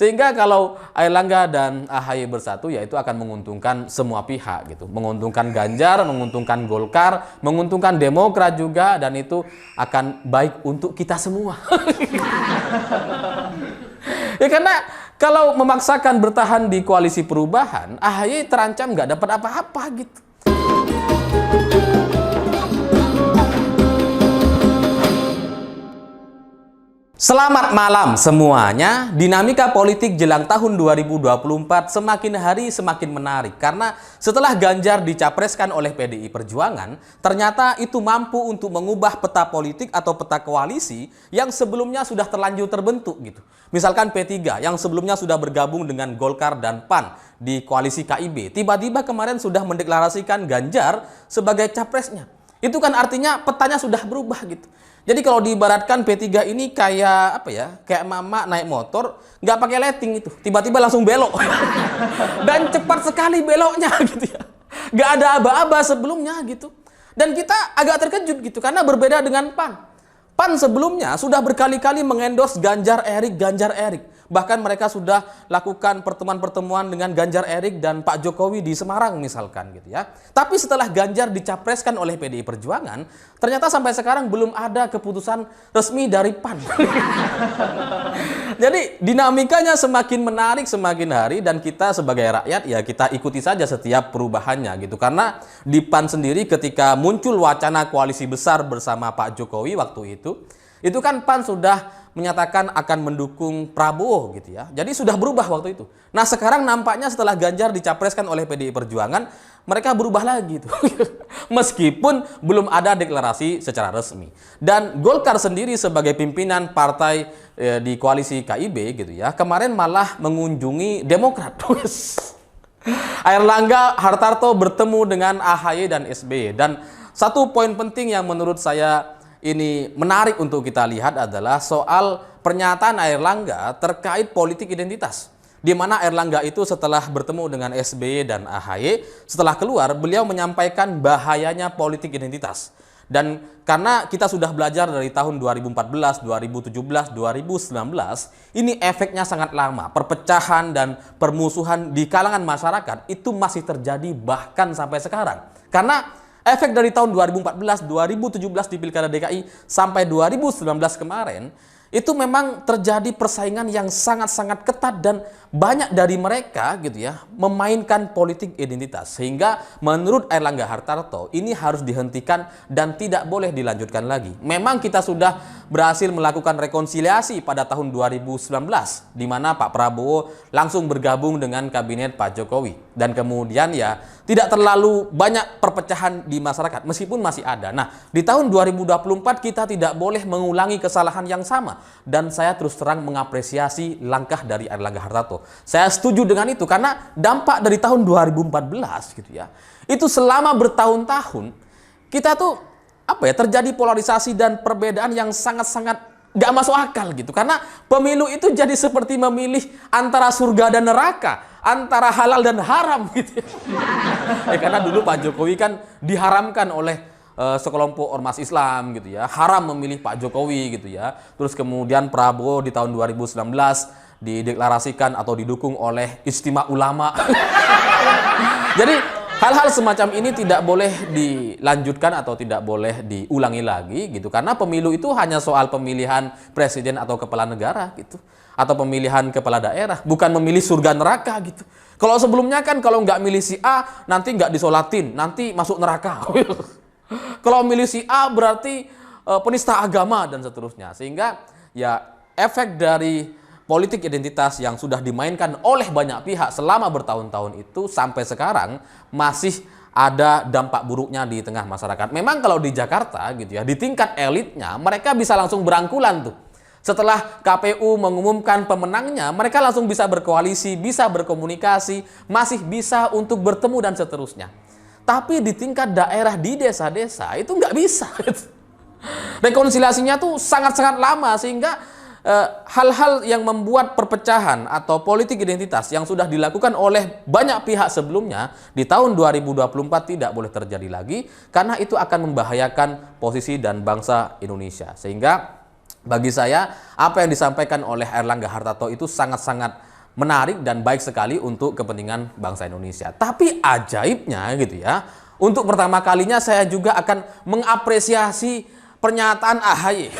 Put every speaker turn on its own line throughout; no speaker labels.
Sehingga kalau Airlangga dan AHY bersatu, ya itu akan menguntungkan semua pihak gitu. Menguntungkan Ganjar, menguntungkan Golkar, menguntungkan Demokrat juga, dan itu akan baik untuk kita semua. Ya karena kalau memaksakan bertahan di koalisi perubahan, AHY terancam nggak dapat apa-apa gitu. Selamat malam semuanya. Dinamika politik jelang tahun 2024 semakin hari semakin menarik karena setelah Ganjar dicapreskan oleh PDI Perjuangan, ternyata itu mampu untuk mengubah peta politik atau peta koalisi yang sebelumnya sudah terlanjur terbentuk gitu. Misalkan P3 yang sebelumnya sudah bergabung dengan Golkar dan PAN di koalisi KIB, tiba-tiba kemarin sudah mendeklarasikan Ganjar sebagai capresnya. Itu kan artinya petanya sudah berubah gitu. Jadi kalau diibaratkan P3 ini kayak apa ya? Kayak mama naik motor nggak pakai letting itu, tiba-tiba langsung belok. Dan cepat sekali beloknya gitu ya. Nggak ada aba-aba sebelumnya gitu. Dan kita agak terkejut gitu karena berbeda dengan PAN. PAN sebelumnya sudah berkali-kali mengendorse Ganjar Erik. Bahkan mereka sudah lakukan pertemuan-pertemuan dengan Ganjar Erik dan Pak Jokowi di Semarang misalkan gitu ya. Tapi setelah Ganjar dicapreskan oleh PDI Perjuangan, ternyata sampai sekarang belum ada keputusan resmi dari PAN. Jadi dinamikanya semakin menarik semakin hari, dan kita sebagai rakyat ya kita ikuti saja setiap perubahannya gitu. Karena di PAN sendiri ketika muncul wacana koalisi besar bersama Pak Jokowi waktu itu kan PAN sudah menyatakan akan mendukung Prabowo gitu ya. Jadi sudah berubah waktu itu. Nah sekarang nampaknya setelah Ganjar dicapreskan oleh PDI Perjuangan, mereka berubah lagi tuh. Meskipun belum ada deklarasi secara resmi. Dan Golkar sendiri sebagai pimpinan partai di koalisi KIB gitu ya, kemarin malah mengunjungi Demokrat. Airlangga Hartarto bertemu dengan AHY dan SBY. Dan satu poin penting yang menurut saya ini menarik untuk kita lihat adalah soal pernyataan Airlangga terkait politik identitas. Di mana Airlangga itu setelah bertemu dengan SBY dan AHY, setelah keluar beliau menyampaikan bahayanya politik identitas. Dan karena kita sudah belajar dari tahun 2014, 2017, 2019, ini efeknya sangat lama. Perpecahan dan permusuhan di kalangan masyarakat itu masih terjadi bahkan sampai sekarang. Karena efek dari tahun 2014, 2017 di Pilkada DKI sampai 2019 kemarin, itu memang terjadi persaingan yang sangat-sangat ketat dan banyak dari mereka gitu ya memainkan politik identitas. Sehingga menurut Airlangga Hartarto ini harus dihentikan dan tidak boleh dilanjutkan lagi. Memang kita sudah berhasil melakukan rekonsiliasi pada tahun 2019 di mana Pak Prabowo langsung bergabung dengan kabinet Pak Jokowi, dan kemudian ya tidak terlalu banyak perpecahan di masyarakat meskipun masih ada. Nah, di tahun 2024 kita tidak boleh mengulangi kesalahan yang sama, dan saya terus terang mengapresiasi langkah dari Airlangga Hartarto. Saya setuju dengan itu karena dampak dari tahun 2014 gitu ya. Itu selama bertahun-tahun kita tuh apa ya terjadi polarisasi dan perbedaan yang sangat-sangat gak masuk akal gitu. Karena pemilu itu jadi seperti memilih antara surga dan neraka, antara halal dan haram gitu ya. Karena dulu Pak Jokowi kan diharamkan oleh sekelompok ormas Islam gitu ya, haram memilih Pak Jokowi gitu ya. Terus kemudian Prabowo di tahun 2019 dideklarasikan atau didukung oleh Ijtima Ulama. Jadi hal-hal semacam ini tidak boleh dilanjutkan atau tidak boleh diulangi lagi gitu, karena pemilu itu hanya soal pemilihan presiden atau kepala negara gitu, atau pemilihan kepala daerah, bukan memilih surga neraka gitu. Kalau sebelumnya kan kalau nggak milih si A nanti nggak disolatin, nanti masuk neraka. Kalau milih si A berarti penista agama dan seterusnya. Sehingga ya efek dari politik identitas yang sudah dimainkan oleh banyak pihak selama bertahun-tahun itu sampai sekarang masih ada dampak buruknya di tengah masyarakat. Memang kalau di Jakarta gitu ya, di tingkat elitnya mereka bisa langsung berangkulan tuh. Setelah KPU mengumumkan pemenangnya, mereka langsung bisa berkoalisi, bisa berkomunikasi, masih bisa untuk bertemu dan seterusnya. Tapi di tingkat daerah, di desa-desa itu nggak bisa. Rekonsiliasinya tuh sangat-sangat lama, sehingga hal-hal yang membuat perpecahan atau politik identitas yang sudah dilakukan oleh banyak pihak sebelumnya di tahun 2024 tidak boleh terjadi lagi, karena itu akan membahayakan posisi dan bangsa Indonesia. Sehingga bagi saya apa yang disampaikan oleh Airlangga Hartarto itu sangat-sangat menarik dan baik sekali untuk kepentingan bangsa Indonesia. Tapi ajaibnya gitu ya, untuk pertama kalinya saya juga akan mengapresiasi pernyataan AHY.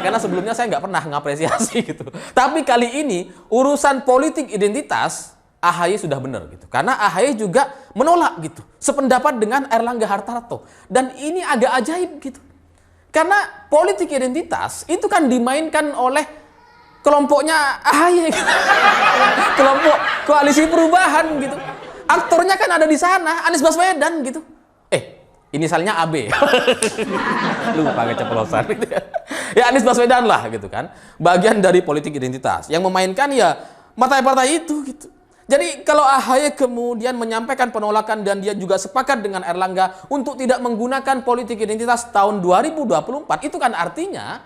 Karena sebelumnya saya nggak pernah mengapresiasi gitu. Tapi kali ini urusan politik identitas AHY sudah benar gitu. Karena AHY juga menolak gitu, sependapat dengan Airlangga Hartarto. Dan ini agak ajaib gitu. Karena politik identitas itu kan dimainkan oleh kelompoknya AHY, gitu. Kelompok Koalisi Perubahan gitu. Aktornya kan ada di sana, Anies Baswedan gitu. Inisalnya AB. Lupa keceplosan gitu ya. Ya Anies Baswedan lah gitu kan. Bagian dari politik identitas. Yang memainkan ya partai-partai itu gitu. Jadi kalau AHY kemudian menyampaikan penolakan dan dia juga sepakat dengan Airlangga untuk tidak menggunakan politik identitas tahun 2024, itu kan artinya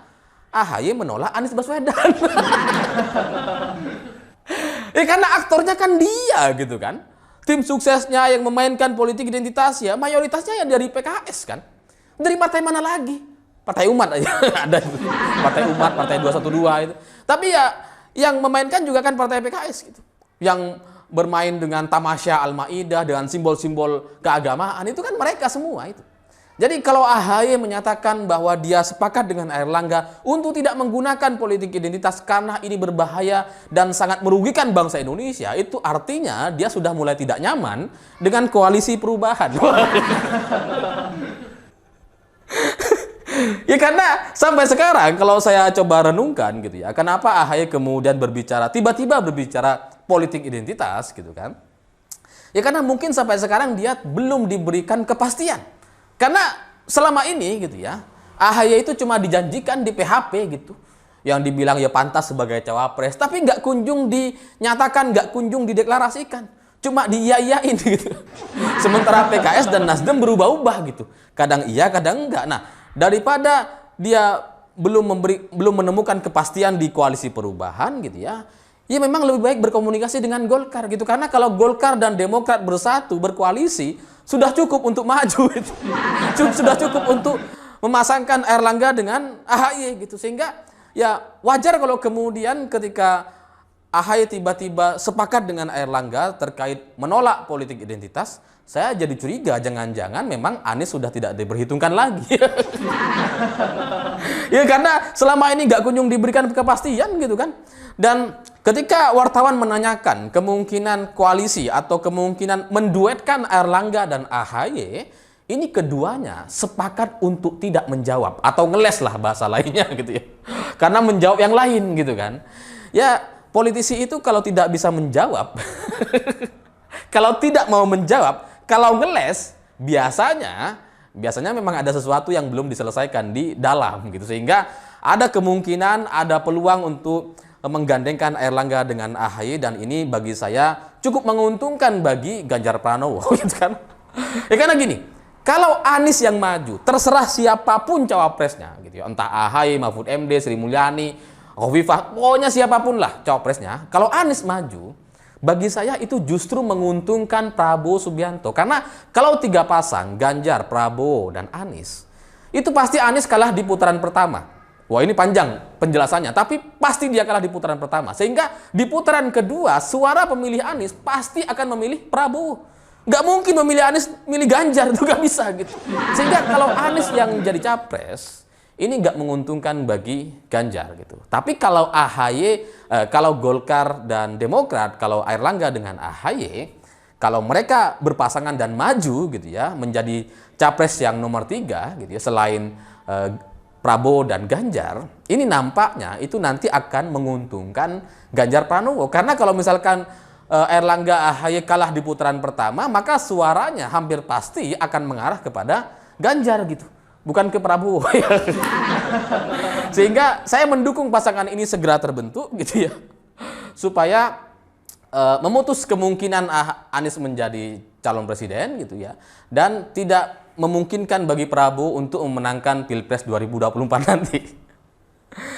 AHY menolak Anies Baswedan. Karena aktornya kan dia gitu kan. Tim suksesnya yang memainkan politik identitas ya mayoritasnya ya dari PKS kan. Dari partai mana lagi? Partai Umat aja ada itu. Partai Umat, Partai 212 itu. Tapi ya yang memainkan juga kan partai PKS gitu. Yang bermain dengan tamasya Al-Maidah, dengan simbol-simbol keagamaan, itu kan mereka semua itu. Jadi kalau AHY menyatakan bahwa dia sepakat dengan Airlangga untuk tidak menggunakan politik identitas karena ini berbahaya dan sangat merugikan bangsa Indonesia, itu artinya dia sudah mulai tidak nyaman dengan Koalisi Perubahan. Ya karena sampai sekarang kalau saya coba renungkan gitu ya, kenapa AHY kemudian tiba-tiba berbicara politik identitas gitu kan? Ya karena mungkin sampai sekarang dia belum diberikan kepastian. Karena selama ini gitu ya, AHY itu cuma dijanjikan di PHP gitu. Yang dibilang ya pantas sebagai cawapres, tapi nggak kunjung dinyatakan, nggak kunjung dideklarasikan. Cuma diiyain gitu. Sementara PKS dan Nasdem berubah-ubah gitu. Kadang iya, kadang enggak. Nah, daripada dia belum menemukan kepastian di Koalisi Perubahan gitu ya, ya memang lebih baik berkomunikasi dengan Golkar gitu. Karena kalau Golkar dan Demokrat bersatu, berkoalisi, sudah cukup untuk maju gitu. Sudah cukup untuk memasangkan Airlangga dengan AHY gitu. Sehingga ya wajar kalau kemudian ketika AHY tiba-tiba sepakat dengan Airlangga terkait menolak politik identitas, saya jadi curiga jangan-jangan memang Anies sudah tidak diperhitungkan lagi. Ya karena selama ini nggak kunjung diberikan kepastian gitu kan. Dan ketika wartawan menanyakan kemungkinan koalisi atau kemungkinan menduetkan Airlangga dan AHY, ini keduanya sepakat untuk tidak menjawab atau ngeles lah bahasa lainnya gitu ya. Karena menjawab yang lain gitu kan. Ya politisi itu kalau tidak bisa menjawab, kalau tidak mau menjawab, kalau ngeles, biasanya memang ada sesuatu yang belum diselesaikan di dalam gitu. Sehingga ada kemungkinan, ada peluang untuk menggandengkan Airlangga dengan AHY, dan ini bagi saya cukup menguntungkan bagi Ganjar Pranowo gitu kan. Ya karena gini, kalau Anies yang maju, terserah siapapun cawapresnya gitu ya. Entah AHY, Mahfud MD, Sri Mulyani, Khofifah, pokoknya siapapun lah cawapresnya. Kalau Anies maju, bagi saya itu justru menguntungkan Prabowo Subianto. Karena kalau tiga pasang, Ganjar, Prabowo, dan Anies, itu pasti Anies kalah di putaran pertama. Wah ini panjang penjelasannya, tapi pasti dia kalah di putaran pertama. Sehingga di putaran kedua, suara pemilih Anies pasti akan memilih Prabowo. Nggak mungkin memilih Anies, milih Ganjar, itu nggak bisa gitu. Sehingga kalau Anies yang jadi capres, ini nggak menguntungkan bagi Ganjar gitu. Tapi kalau AHY, kalau Golkar dan Demokrat, kalau Airlangga dengan AHY, kalau mereka berpasangan dan maju gitu ya, menjadi capres yang nomor 3 gitu ya, selain Prabowo dan Ganjar, ini nampaknya itu nanti akan menguntungkan Ganjar Pranowo. Karena kalau misalkan Airlangga AHY kalah di putaran pertama, maka suaranya hampir pasti akan mengarah kepada Ganjar gitu, bukan ke Prabowo. Sehingga saya mendukung pasangan ini segera terbentuk gitu ya, supaya memutus kemungkinan Anies menjadi calon presiden gitu ya, dan tidak memungkinkan bagi Prabowo untuk memenangkan Pilpres 2024 nanti.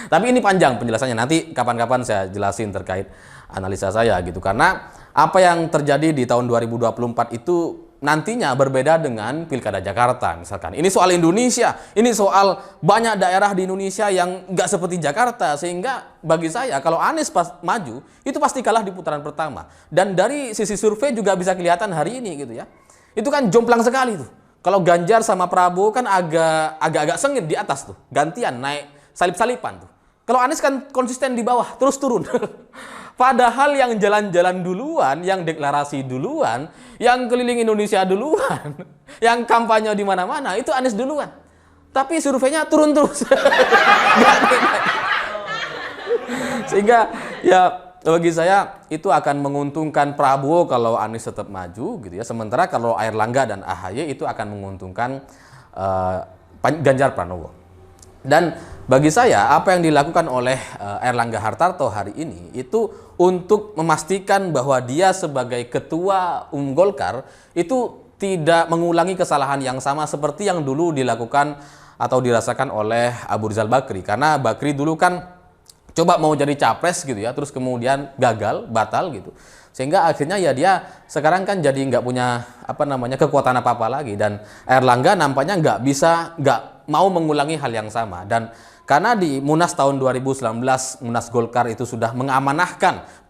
Tapi ini panjang penjelasannya, nanti kapan-kapan saya jelasin terkait analisa saya gitu. Karena apa yang terjadi di tahun 2024 itu nantinya berbeda dengan Pilkada Jakarta misalkan. Ini soal Indonesia, ini soal banyak daerah di Indonesia yang nggak seperti Jakarta, sehingga bagi saya kalau Anies pas maju itu pasti kalah di putaran pertama. Dan dari sisi survei juga bisa kelihatan hari ini gitu ya. Itu kan jomplang sekali tuh. Kalau Ganjar sama Prabowo kan agak-agak sengit di atas tuh, gantian naik salip-salipan tuh. Kalau Anies kan konsisten di bawah, terus turun. Padahal yang jalan-jalan duluan, yang deklarasi duluan, yang keliling Indonesia duluan, yang kampanye di mana-mana, itu Anies duluan. Tapi surveinya turun terus. Sehingga ya bagi saya itu akan menguntungkan Prabowo kalau Anies tetap maju gitu ya. Sementara kalau Airlangga dan AHY itu akan menguntungkan Ganjar Pranowo. Dan bagi saya apa yang dilakukan oleh Airlangga Hartarto hari ini itu untuk memastikan bahwa dia sebagai ketua Golkar itu tidak mengulangi kesalahan yang sama seperti yang dulu dilakukan atau dirasakan oleh Abu Rizal Bakri. Karena Bakri dulu kan coba mau jadi capres gitu ya, terus kemudian gagal, batal gitu. Sehingga akhirnya ya dia sekarang kan jadi nggak punya kekuatan apa-apa lagi, dan Airlangga nampaknya nggak mau mengulangi hal yang sama. Dan karena di Munas tahun 2019 Munas Golkar itu sudah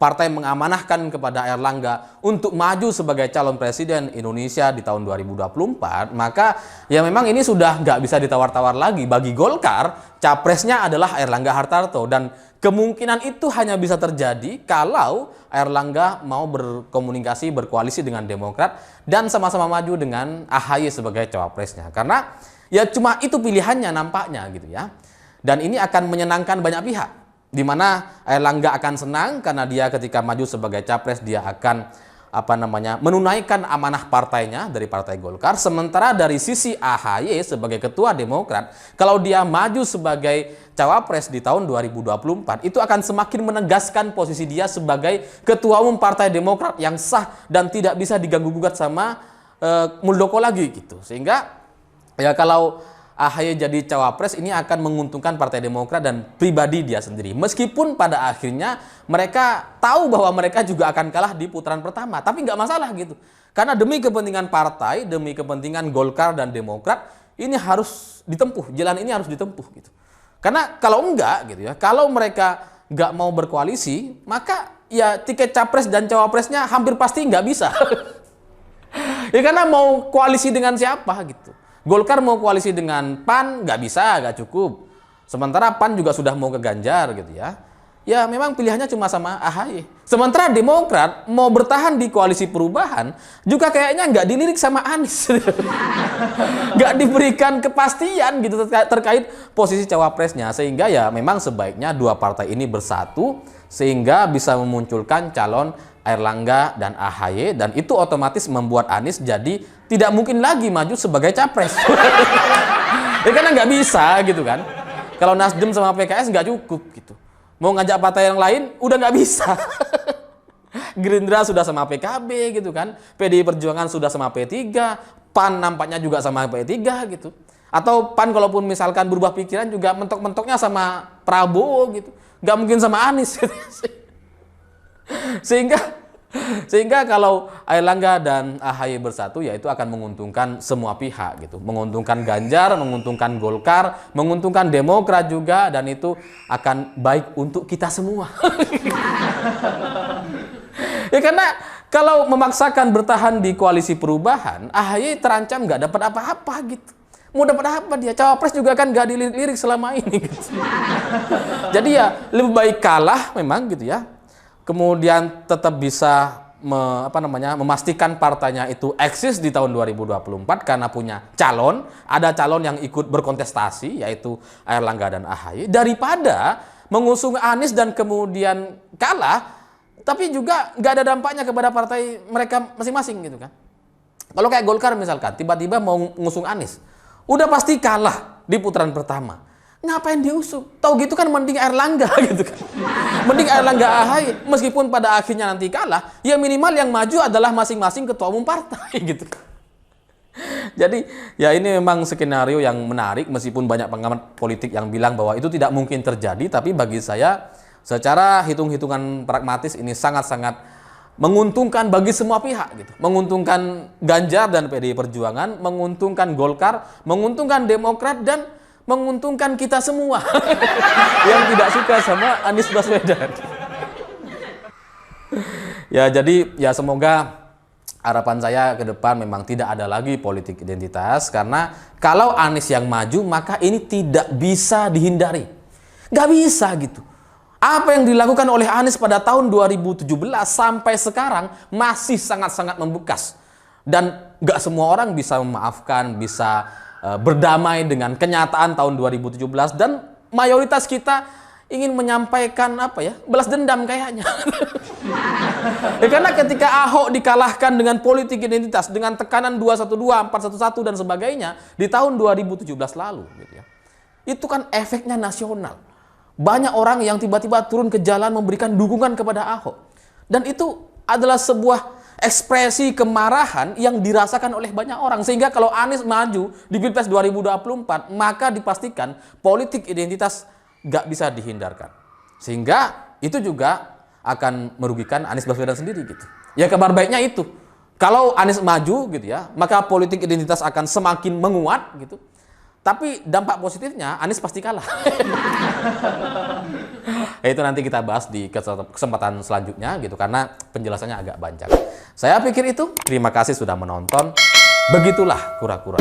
partai mengamanahkan kepada Airlangga untuk maju sebagai calon presiden Indonesia di tahun 2024, maka ya memang ini sudah nggak bisa ditawar-tawar lagi. Bagi Golkar, capresnya adalah Airlangga Hartarto, dan kemungkinan itu hanya bisa terjadi kalau Airlangga mau berkomunikasi, berkoalisi dengan Demokrat dan sama-sama maju dengan AHY sebagai cawapresnya. Karena ya cuma itu pilihannya nampaknya gitu ya. Dan ini akan menyenangkan banyak pihak, di mana Airlangga akan senang karena dia ketika maju sebagai capres dia akan menunaikan amanah partainya dari Partai Golkar. Sementara dari sisi AHY sebagai ketua Demokrat, kalau dia maju sebagai cawapres di tahun 2024, itu akan semakin menegaskan posisi dia sebagai ketua umum Partai Demokrat yang sah dan tidak bisa diganggu-gugat sama Muldoko lagi gitu. Sehingga ya kalau AHY jadi cawapres ini akan menguntungkan Partai Demokrat dan pribadi dia sendiri. Meskipun pada akhirnya mereka tahu bahwa mereka juga akan kalah di putaran pertama, tapi nggak masalah gitu. Karena demi kepentingan partai, demi kepentingan Golkar dan Demokrat, ini harus ditempuh, jalan ini harus ditempuh gitu. Karena kalau enggak gitu ya, kalau mereka nggak mau berkoalisi, maka ya tiket capres dan cawapresnya hampir pasti nggak bisa. Ya karena mau koalisi dengan siapa gitu. Golkar mau koalisi dengan PAN, nggak bisa, nggak cukup. Sementara PAN juga sudah mau ke Ganjar gitu ya. Ya memang pilihannya cuma sama AHY. Sementara Demokrat mau bertahan di koalisi perubahan, juga kayaknya nggak dilirik sama Anies. Nggak diberikan kepastian gitu terkait posisi cawapresnya. Sehingga ya memang sebaiknya dua partai ini bersatu, sehingga bisa memunculkan calon Airlangga dan AHY, dan itu otomatis membuat Anies jadi tidak mungkin lagi maju sebagai capres. Ya karena nggak bisa gitu kan. Kalau Nasdem sama PKS nggak cukup gitu. Mau ngajak partai yang lain udah nggak bisa. Gerindra sudah sama PKB gitu kan. PDI Perjuangan sudah sama P3. PAN nampaknya juga sama P3 gitu. Atau PAN kalaupun misalkan berubah pikiran juga mentok-mentoknya sama Prabowo gitu. Nggak mungkin sama Anies. Sehingga kalau Airlangga dan AHY bersatu, ya itu akan menguntungkan semua pihak gitu. Menguntungkan Ganjar, menguntungkan Golkar, menguntungkan Demokrat juga, dan itu akan baik untuk kita semua. Ya karena kalau memaksakan bertahan di koalisi perubahan, AHY terancam nggak dapat apa-apa gitu. Mau dapat apa dia? Cawapres juga kan nggak dilirik selama ini gitu. Jadi ya lebih baik kalah memang gitu ya. Kemudian tetap bisa memastikan partainya itu eksis di tahun 2024 karena punya calon, ada calon yang ikut berkontestasi yaitu Airlangga dan AHY, daripada mengusung Anies dan kemudian kalah tapi juga nggak ada dampaknya kepada partai mereka masing-masing gitu kan. Kalau kayak Golkar misalkan tiba-tiba mau ngusung Anies, udah pasti kalah di putaran pertama. Ngapain diusung? Tahu gitu kan mending Airlangga gitu kan. Mending Airlangga AHY, meskipun pada akhirnya nanti kalah, ya minimal yang maju adalah masing-masing ketua umum partai gitu. Jadi ya ini memang skenario yang menarik, meskipun banyak pengamat politik yang bilang bahwa itu tidak mungkin terjadi, tapi bagi saya secara hitung-hitungan pragmatis ini sangat-sangat menguntungkan bagi semua pihak gitu. Menguntungkan Ganjar dan PDI Perjuangan, menguntungkan Golkar, menguntungkan Demokrat, dan menguntungkan kita semua yang tidak suka sama Anies Baswedan. Ya, jadi ya semoga harapan saya ke depan memang tidak ada lagi politik identitas, karena kalau Anies yang maju maka ini tidak bisa dihindari. Nggak bisa gitu. Apa yang dilakukan oleh Anies pada tahun 2017 sampai sekarang masih sangat-sangat membekas. Dan nggak semua orang bisa memaafkan, bisa berdamai dengan kenyataan tahun 2017, dan mayoritas kita ingin menyampaikan balas dendam kayaknya. Ya, karena ketika Ahok dikalahkan dengan politik identitas, dengan tekanan 212, 411 dan sebagainya di tahun 2017 lalu gitu ya. Itu kan efeknya nasional. Banyak orang yang tiba-tiba turun ke jalan memberikan dukungan kepada Ahok. Dan itu adalah sebuah ekspresi kemarahan yang dirasakan oleh banyak orang. Sehingga kalau Anies maju di Pilpres 2024, maka dipastikan politik identitas gak bisa dihindarkan. Sehingga itu juga akan merugikan Anies Baswedan sendiri gitu. Ya, kabar baiknya itu, kalau Anies maju gitu ya, maka politik identitas akan semakin menguat gitu. Tapi dampak positifnya Anies pasti kalah. Itu nanti kita bahas di kesempatan selanjutnya gitu, karena penjelasannya agak panjang. Saya pikir itu. Terima kasih sudah menonton. Begitulah kura-kura.